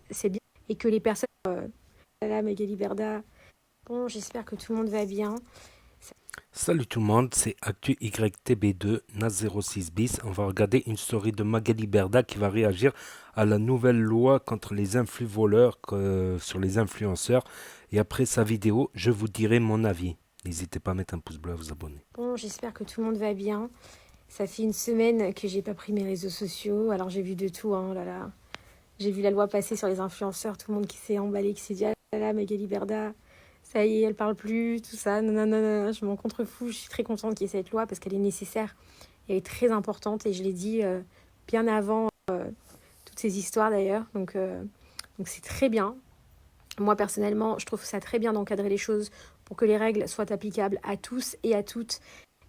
c'est bien. Et que les personnes... Voilà, Magali Berda. Bon, j'espère que tout le monde va bien. Salut tout le monde, c'est Actu YTB2, NAS06 bis. On va regarder une story de Magali Berda qui va réagir à la nouvelle loi contre les influx voleurs sur les influenceurs. Et après sa vidéo, je vous dirai mon avis. N'hésitez pas à mettre un pouce bleu, à vous abonner. Bon, j'espère que tout le monde va bien. Ça fait une semaine que j'ai pas pris mes réseaux sociaux. Alors j'ai vu de tout, hein, oh là là. J'ai vu la loi passer sur les influenceurs, tout le monde qui s'est emballé, qui s'est dit ah là là, Magali Berda, ça y est, elle parle plus, tout ça. Non, non, non, non, je m'en contrefous. Je suis très contente qu'il y ait cette loi parce qu'elle est nécessaire. Elle est très importante et je l'ai dit bien avant toutes ces histoires d'ailleurs. Donc c'est très bien. Moi personnellement, je trouve ça très bien d'encadrer les choses pour que les règles soient applicables à tous et à toutes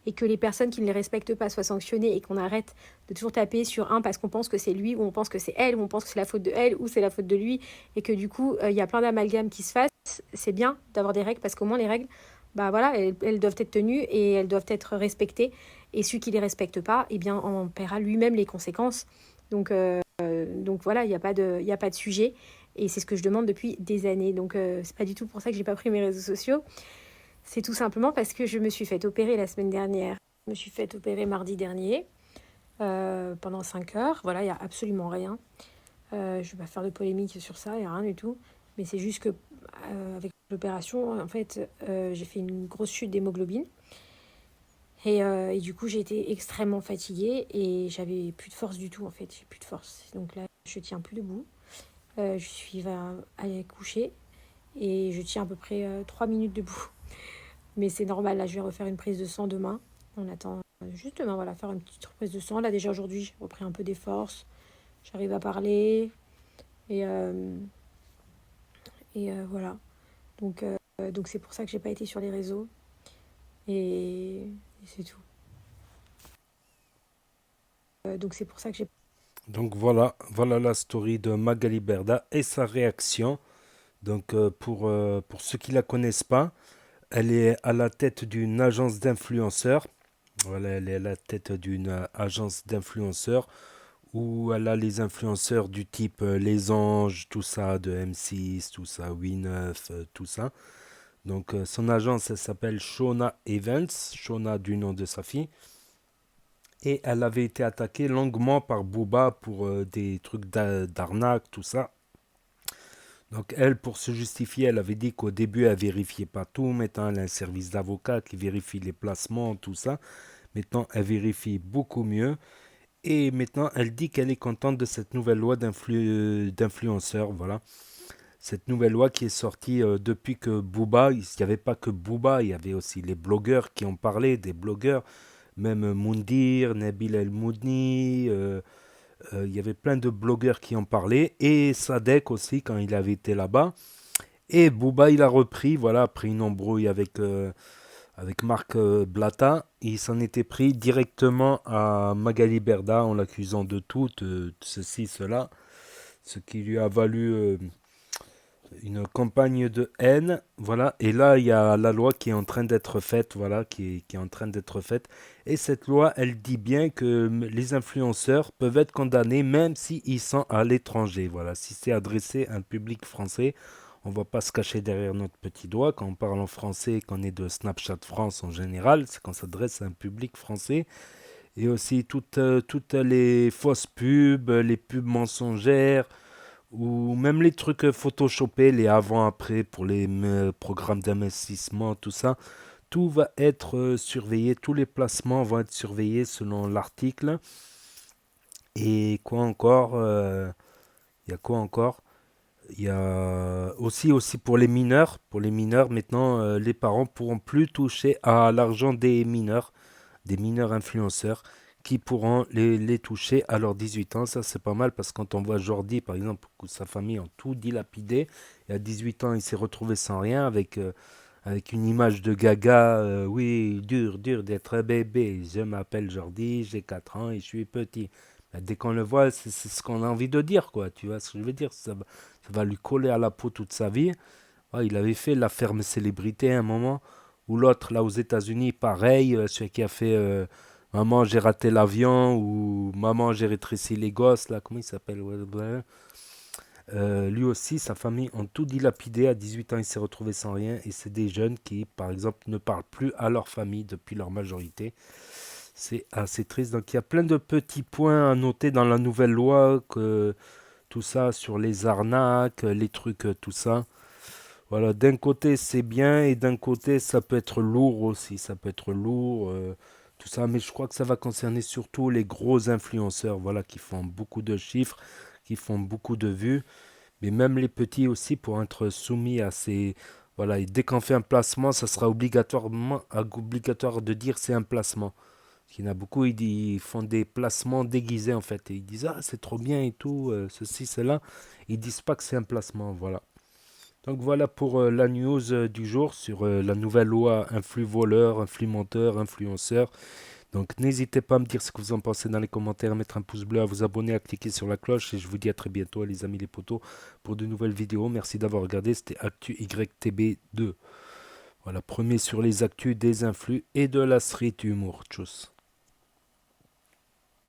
et que les personnes qui ne les respectent pas soient sanctionnées et qu'on arrête de toujours taper sur un parce qu'on pense que c'est lui ou on pense que c'est elle ou on pense que c'est la faute de elle ou c'est la faute de lui et que du coup il y a plein d'amalgames qui se fassent. C'est bien d'avoir des règles parce qu'au moins les règles, bah voilà, elles doivent être tenues et elles doivent être respectées et celui qui les respecte pas, eh bien on paiera lui-même les conséquences. Donc voilà, il y a pas de sujet et c'est ce que je demande depuis des années. Donc c'est pas du tout pour ça que j'ai pas pris mes réseaux sociaux. C'est tout simplement parce que je me suis fait opérer la semaine dernière. Je me suis fait opérer mardi dernier pendant 5 heures. Voilà, il n'y a absolument rien. Je ne vais pas faire de polémique sur ça, il n'y a rien du tout. Mais c'est juste que avec l'opération, en fait, j'ai fait une grosse chute d'hémoglobine. Et du coup, j'ai été extrêmement fatiguée et j'avais plus de force du tout, en fait. J'ai plus de force. Donc là, je tiens plus debout. Je suis allée coucher et je tiens à peu près 3 minutes debout. Mais c'est normal, là, je vais refaire une prise de sang demain. On attend juste demain, voilà, faire une petite prise de sang. Là, déjà aujourd'hui, j'ai repris un peu des forces. J'arrive à parler. Et, euh, voilà. Donc c'est pour ça que j'ai pas été sur les réseaux. Et c'est tout. Donc c'est pour ça que j'ai... Donc voilà la story de Magali Berda et sa réaction. Donc pour ceux qui la connaissent pas, elle est à la tête d'une agence d'influenceurs. Voilà, elle est à la tête d'une agence d'influenceurs où elle a les influenceurs du type Les Anges, tout ça, de M6, tout ça, W9, tout ça. Donc son agence, elle s'appelle Shona Evans, Shona du nom de sa fille. Et elle avait été attaquée longuement par Booba pour des trucs d'arnaque, tout ça. Donc elle, pour se justifier, elle avait dit qu'au début, elle vérifiait pas tout. Maintenant, elle a un service d'avocat qui vérifie les placements, tout ça. Maintenant, elle vérifie beaucoup mieux. Et maintenant, elle dit qu'elle est contente de cette nouvelle loi d'influenceurs. Voilà. Cette nouvelle loi qui est sortie depuis que Booba, il n'y avait pas que Booba, il y avait aussi les blogueurs qui ont parlé, des blogueurs, même Moundir, Nabil El Moudni, il y avait plein de blogueurs qui ont parlé, et Sadek aussi quand il avait été là-bas. Et Booba, il a repris, voilà, après une embrouille avec Marc Blatta, il s'en était pris directement à Magali Berda en l'accusant de tout, de ceci, cela, ce qui lui a valu une campagne de haine, voilà. Et là, il y a la loi qui est en train d'être faite, voilà, qui est en train d'être faite. Et cette loi, elle dit bien que les influenceurs peuvent être condamnés même s'ils sont à l'étranger, voilà. Si c'est adressé à un public français, on ne va pas se cacher derrière notre petit doigt. Quand on parle en français, qu'on est de Snapchat France en général, c'est qu'on s'adresse à un public français. Et aussi toutes les fausses pubs, les pubs mensongères, ou même les trucs photoshopés, les avant-après pour les programmes d'investissement, tout ça, tout va être surveillé, tous les placements vont être surveillés selon l'article. Et quoi encore il y a quoi encore Il y a aussi pour les mineurs maintenant, les parents pourront plus toucher à l'argent des mineurs influenceurs qui pourront les toucher à leurs 18 ans. Ça, c'est pas mal parce que quand on voit Jordi, par exemple, que sa famille ont tout dilapidé, et à 18 ans, il s'est retrouvé sans rien avec une image de gaga. Oui, dur d'être un bébé. Je m'appelle Jordi, j'ai 4 ans et je suis petit. Bah, dès qu'on le voit, c'est ce qu'on a envie de dire, quoi. Tu vois ce que je veux dire? Ça va lui coller à la peau toute sa vie. Ouais, il avait fait la ferme célébrité à un moment, ou l'autre, là aux États-Unis, pareil, celui qui a fait Maman, j'ai raté l'avion, ou Maman, j'ai rétréci les gosses, là, comment il s'appelle? Ouais, ouais. Lui aussi, sa famille ont tout dilapidé. À 18 ans, il s'est retrouvé sans rien. Et c'est des jeunes qui, par exemple, ne parlent plus à leur famille depuis leur majorité. C'est assez triste. Donc il y a plein de petits points à noter dans la nouvelle loi, que tout ça sur les arnaques, les trucs, tout ça. Voilà, d'un côté c'est bien et d'un côté ça peut être lourd aussi. Ça peut être lourd, tout ça. Mais je crois que ça va concerner surtout les gros influenceurs, voilà, qui font beaucoup de chiffres, qui font beaucoup de vues. Mais même les petits aussi pour être soumis à ces... Voilà, et dès qu'on fait un placement, ça sera obligatoire de dire c'est un placement. Il y en a beaucoup, ils font des placements déguisés en fait. Et ils disent ah c'est trop bien et tout, ceci, cela. Ils disent pas que c'est un placement, voilà. Donc voilà pour la news du jour sur la nouvelle loi influx voleur, influx menteur, influenceur. Donc n'hésitez pas à me dire ce que vous en pensez dans les commentaires, à mettre un pouce bleu, à vous abonner, à cliquer sur la cloche. Et je vous dis à très bientôt les amis les potos pour de nouvelles vidéos. Merci d'avoir regardé, c'était Actu YTB2. Voilà, premier sur les actus des influx et de la street humour. Tchuss.